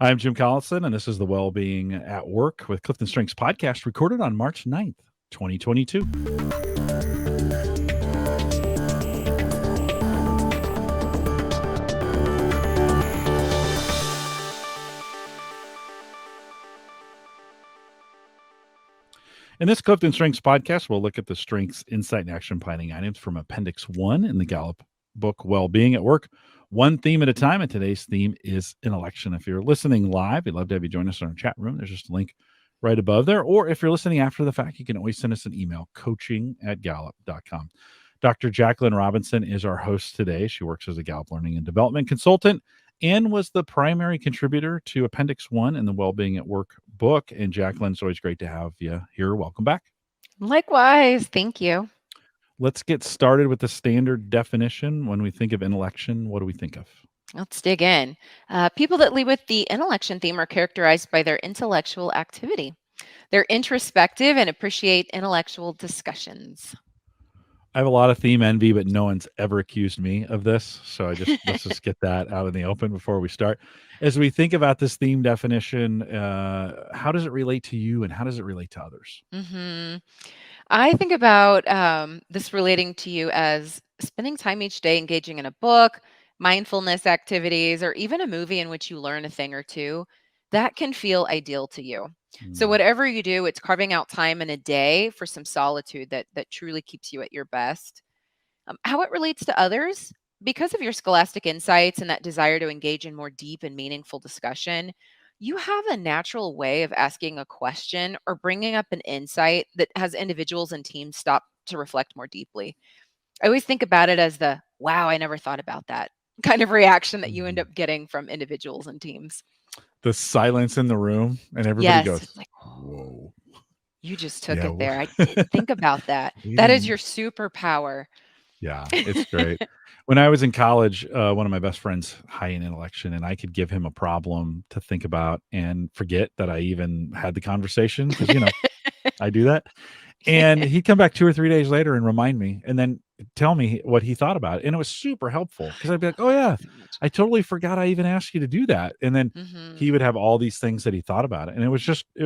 I'm Jim Collison, and this is the Wellbeing at Work with CliftonStrengths podcast recorded on March 9th, 2022. In this CliftonStrengths podcast, we'll look at the strengths, insight, and action planning items from Appendix 1 in the Gallup book, Wellbeing at Work, one theme at a time. And today's theme is Intellection. If you're listening live, we'd love to have you join us in our chat room. There's just a link right above there. Or if you're listening after the fact, you can always send us an email, coaching@gallup.com. Dr. Jacqueline Robinson is our host today. She works as a Gallup Learning and Development Consultant and was the primary contributor to Appendix 1 in the Wellbeing at Work book. And Jacqueline, it's always great to have you here. Welcome back. Likewise. Thank you. Let's get started with the standard definition. When we think of intellection, what do we think of? Let's dig in. People that lead with the intellection theme are characterized by their intellectual activity. They're introspective and appreciate intellectual discussions. I have a lot of theme envy, but no one's ever accused me of this. So let's just get that out in the open before we start. As we think about this theme definition, how does it relate to you and how does it relate to others? I think about this relating to you as spending time each day engaging in a book, mindfulness activities, or even a movie in which you learn a thing or two. That can feel ideal to you. So whatever you do, it's carving out time in a day for some solitude that truly keeps you at your best. How it relates to others, because of your scholastic insights and that desire to engage in more deep and meaningful discussion, you have a natural way of asking a question or bringing up an insight that has individuals and teams stop to reflect more deeply. I always think about it as the, wow, I never thought about that kind of reaction that you end up getting from individuals and teams. The silence in the room and everybody goes, it's like, whoa. You just took it there. I didn't think about that. That is your superpower. Yeah, it's great. When I was in college, one of my best friends, high in intellection, and I could give him a problem to think about and forget that I even had the conversation because, I do that. And he'd come back 2 or 3 days later and remind me and then tell me what he thought about it. And it was super helpful because I'd be like, oh, yeah, I totally forgot I even asked you to do that. And then he would have all these things that he thought about it. And it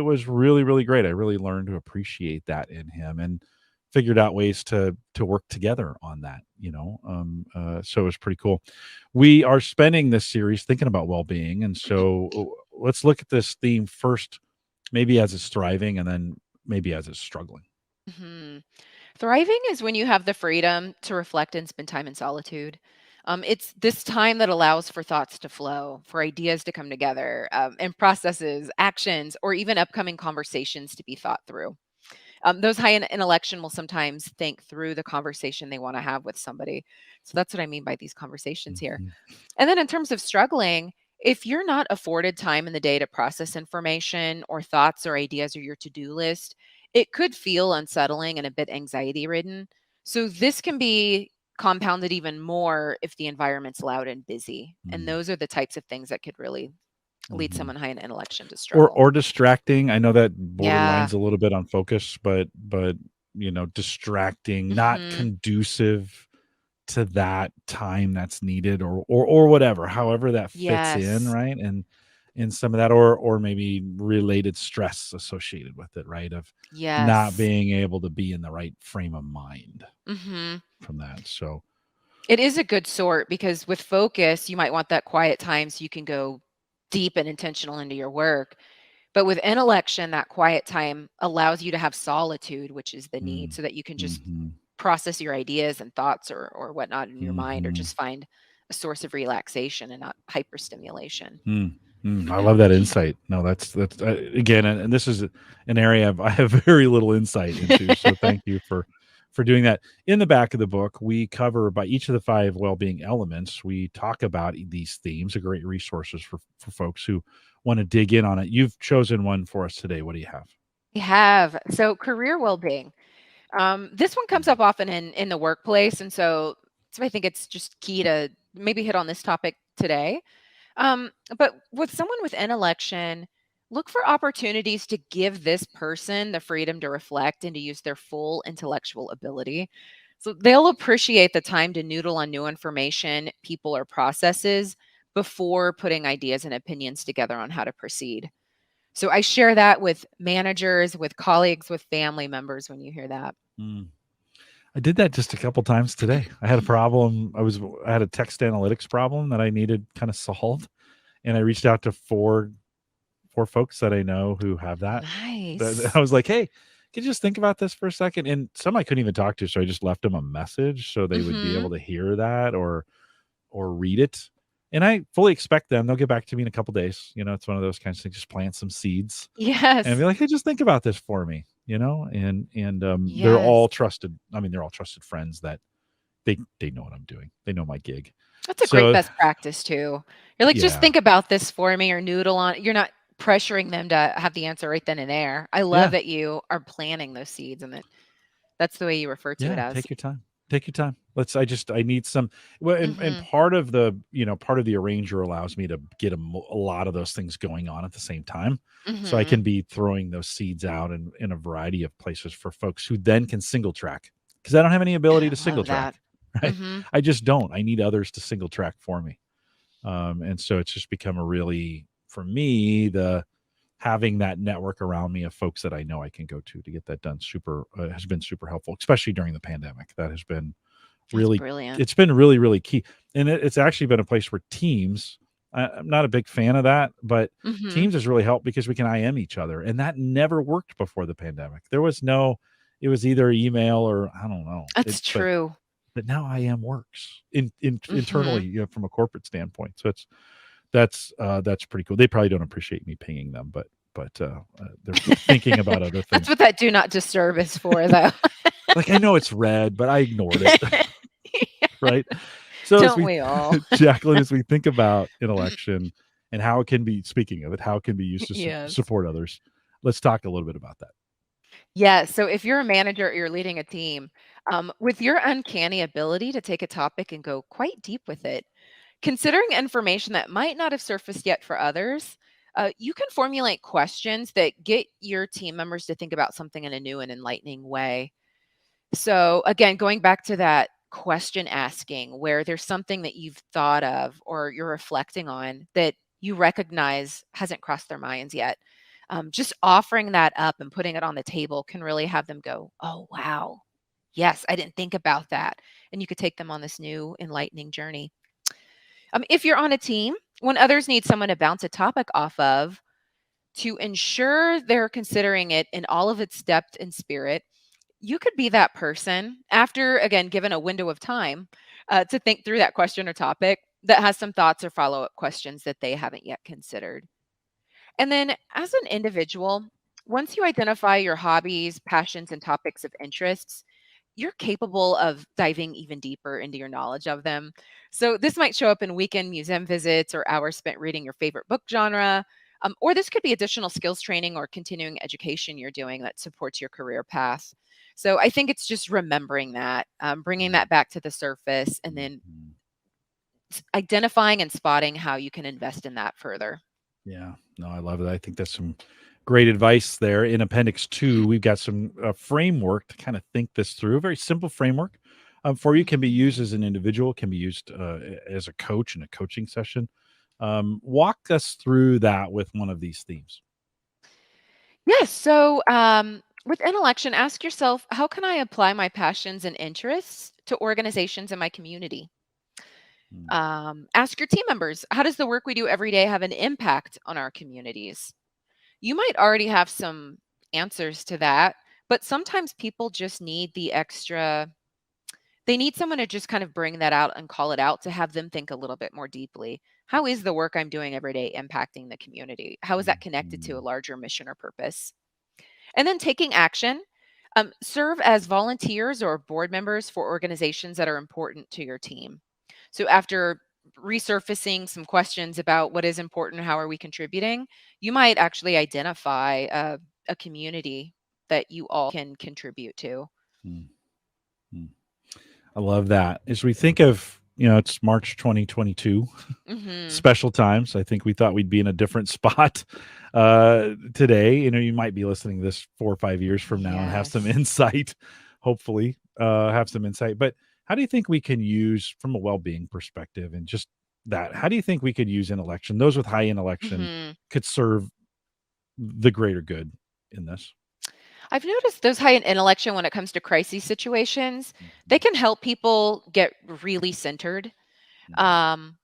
was really, really great. I really learned to appreciate that in him and figured out ways to work together on that, so it was pretty cool. We are spending this series thinking about well-being. And so let's look at this theme first, maybe as it's thriving and then maybe as it's struggling. Thriving is when you have the freedom to reflect and spend time in solitude. It's this time that allows for thoughts to flow, for ideas to come together, and processes, actions, or even upcoming conversations to be thought through. Those high in intellection will sometimes think through the conversation they want to have with somebody. So that's what I mean by these conversations here. And then in terms of struggling, if you're not afforded time in the day to process information or thoughts or ideas or your to-do list, it could feel unsettling and a bit anxiety ridden. So this can be compounded even more if the environment's loud and busy. And those are the types of things that could really lead someone high in intellection to struggle. Or distracting. I know that borderlines a little bit on focus, but distracting, not conducive to that time that's needed or whatever, however that fits in, right? And in some of that or maybe related stress associated with it, right? Of not being able to be in the right frame of mind from that. So it is a good sort because with focus, you might want that quiet time so you can go deep and intentional into your work. But with intellection, that quiet time allows you to have solitude, which is the need, so that you can just process your ideas and thoughts or whatnot in your mind, or just find a source of relaxation and not hyperstimulation. I love that insight. No, that's again, and this is an area I have very little insight into. So thank you for doing that. In the back of the book, we cover by each of the 5 well-being elements. We talk about these themes, are great resources for folks who want to dig in on it. You've chosen one for us today. What do you have? We have. So career well-being. This one comes up often in the workplace. And so I think it's just key to maybe hit on this topic today. But with someone with intellection, look for opportunities to give this person the freedom to reflect and to use their full intellectual ability. So they'll appreciate the time to noodle on new information, people, or processes, before putting ideas and opinions together on how to proceed. So I share that with managers, with colleagues, with family members when you hear that. Mm. I did that just a couple times today. I had a problem. I had a text analytics problem that I needed kind of solved, and I reached out to four folks that I know who have that. I Nice. was like, "Hey, could you just think about this for a second?" And some I couldn't even talk to, so I just left them a message so they would be able Mhm. to hear that or read it. And I fully expect them. They'll get back to me in a couple days. It's one of those kinds of things. Just plant some seeds and Yes. be like, "Hey, just think about this for me." And they're Yes. all trusted. I mean, they're all trusted friends that they know what I'm doing. They know my gig. That's a great So best practice too. You're like, "Just yeah, think about this for me," or noodle on you're not pressuring them to have the answer right then and there. I love yeah. that you are planting those seeds and that's the way you refer to it Yeah, as. take your time. Take your time. I need some well, and Mhm. part of the arranger allows me to get a lot of those things going on at the same time. So I Mhm. can be throwing those seeds out in a variety of places for folks who then can single track because I don't have any ability I to single love that. track, right? Mhm. I just don't. I need others to single track for me. And so it's just become a really, for me, the having that network around me of folks that I know I can go to get that done has been super helpful, especially during the pandemic. That has been That's really, brilliant. it's been really, really key. And it's actually been a place where teams, I'm not a big fan of that, but Mhm. teams has really helped because we can IM each other. And that never worked before the pandemic. It was either email or I don't know. That's true. But now IM works internally, Mhm. from a corporate standpoint. So that's pretty cool. They probably don't appreciate me pinging them, but they're thinking about other That's things. what that do not disturb is for, though. Like I know it's red, but I ignored it, right? So Don't we all? Jacqueline, as we think about intellection and how it can be, speaking of it, how it can be used to Yes. support others, let's talk a little bit about that. Yeah, so if you're a manager or you're leading a team, with your uncanny ability to take a topic and go quite deep with it, considering information that might not have surfaced yet for others, you can formulate questions that get your team members to think about something in a new and enlightening way. So, again, going back to that question asking, where there's something that you've thought of or you're reflecting on that you recognize hasn't crossed their minds yet. Just offering that up and putting it on the table can really have them go, "Oh, wow. Yes, I didn't think about that." And you could take them on this new enlightening journey. If you're on a team, when others need someone to bounce a topic off of, to ensure they're considering it in all of its depth and spirit, you could be that person after, again, given a window of time to think through that question or topic that has some thoughts or follow up questions that they haven't yet considered. And then, as an individual, once you identify your hobbies, passions, and topics of interests, you're capable of diving even deeper into your knowledge of them. So, this might show up in weekend museum visits or hours spent reading your favorite book genre. Or this could be additional skills training or continuing education you're doing that supports your career path. So, I think it's just remembering that, bringing Mm, that back to the surface, and mm, then mm. identifying and spotting how you can invest in that further. Yeah, no, I love it. I think that's some great advice there. In Appendix 2, we've got some framework to kind of think this through. A very simple framework for you, can be used Mhm. as an individual, can be used as a coach in a coaching session. Walk us through that with one of these themes. Yes. So, with Intellection, ask yourself, how can I apply my passions and interests to organizations in my community? Mm, Ask your team members, how does the work we do every day have an impact on our communities? You might already have some answers to that, but sometimes people just need the extra, they need someone to just kind of bring that out and call it out to have them think a little bit more deeply. How is the work I'm doing every day impacting the community? How is that mm, connected to a mm, larger mission or purpose? And then taking action, serve as volunteers or board members for organizations that are important to your team. So after resurfacing some questions about what is important, how are we contributing, you might actually identify a community that you all can contribute to. mm, mm. I love that. As we think of, it's March 2022, Hmm. special times. I think we thought we'd be in a different spot today. You might be listening to this 4 or 5 years from now and have some Yes. insight, hopefully, have some insight. But how do you think we can use from a well-being perspective and just that, how do you think we could use intellection? Those with high intellection Mhm. could serve the greater good in this. I've noticed those high in intellection when it comes to crisis situations, they Mhm, can help people get really centered. mhm, Um,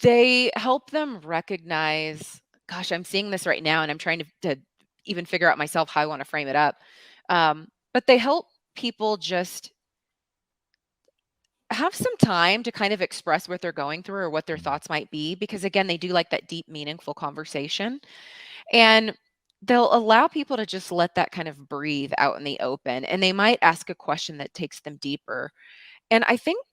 they help them recognize, gosh, I'm seeing this right now and I'm trying to even figure out myself how I want to frame it up. But they help people just have some time to kind of express what they're going through or what their mhm, thoughts might be because again they do like that deep meaningful conversation and they'll allow people to just let that kind of breathe out in the open and they might ask a question that takes them deeper and I think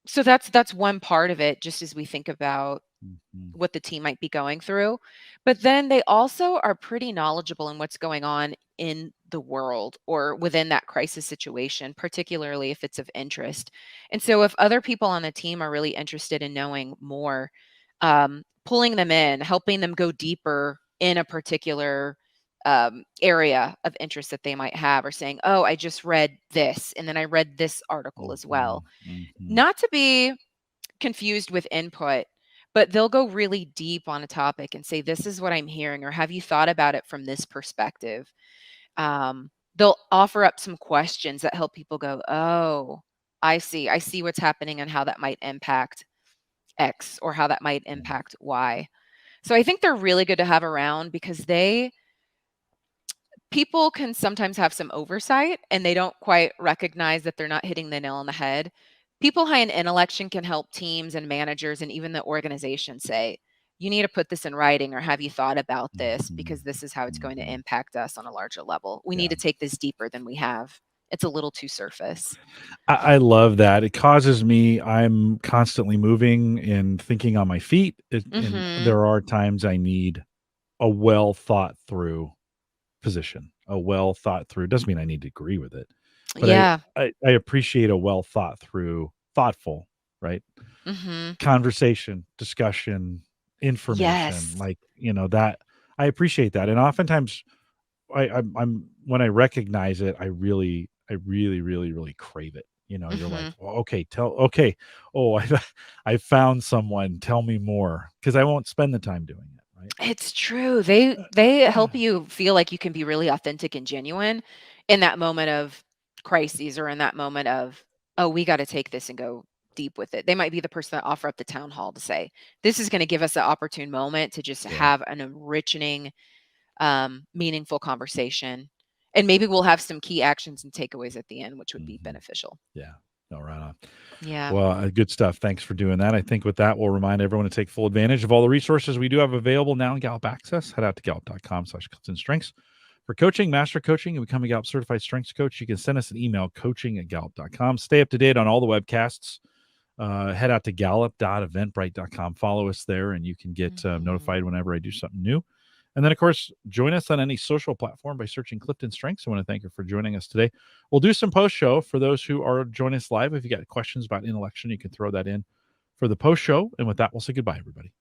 so that's one part of it just as we think about mhm. what the team might be going through. But then they also are pretty knowledgeable in what's going on in the world or within that crisis situation, particularly if it's of interest. And so, if other people on the team are really interested in knowing more, pulling them in, helping them go deeper in a particular area of interest that they might have, or saying, Oh, I just read this, and then I read this article as well. Mhm, mhm. Not to be confused with input, but they'll go really deep on a topic and say, "This is what I'm hearing," or "Have you thought about it from this perspective?" They'll offer up some questions that help people go, "Oh, I see. I see what's happening and how that might impact X or how that might Yeah. impact Y." So I think they're really good to have around because people can sometimes have some oversight and they don't quite recognize that they're not hitting the nail on the head. People high in intellection can help teams and managers and even the organization say, you need to put this in writing or have you thought about this Mhm, because this is how it's going to mhm. impact us on a larger level. We need Yeah. to take this deeper than we have. It's a little too surface. I love that. It causes me I'm constantly moving and thinking on my feet, and Mhm. there are times I need a well thought through position, a well thought through doesn't mean I need to agree with it, but Yeah. I appreciate a well thought through, thoughtful, right? Mhm. Conversation, discussion, information, Yes. like, that I appreciate that, and oftentimes I'm when I recognize it, I really, really, really crave it. You're like, Mhm. "Well, okay. Oh, I found someone. Tell me more, because I won't spend the time doing it, right?" It's true. They help you feel like you can be really authentic and genuine in that moment of crises or in that moment of, "Oh, we gotta take this and go deep with it." They might be the person that offer up the town hall to say, "This is gonna give us an opportune moment to just Yeah. have an enriching, meaningful conversation, and maybe we'll have some key actions and takeaways at the end, which would be Mhm. beneficial." Yeah. No, right on. Yeah. Well, good stuff. Thanks for doing that. I think with that, we'll remind everyone to take full advantage of all the resources we do have available now in Gallup Access. Head out to gallup.com/CliftonStrengths for coaching, master coaching, and become a Gallup certified strengths coach. You can send us an email, coaching@gallup.com. Stay up to date on all the webcasts. Head out to gallup.eventbrite.com. Follow us there, and you can get Mhm. notified whenever I do something new. And then, of course, join us on any social platform by searching Clifton Strengths. I want to thank you for joining us today. We'll do some post show for those who are joining us live. If you got questions about intellection, you can throw that in for the post show. And with that, we'll say goodbye, everybody.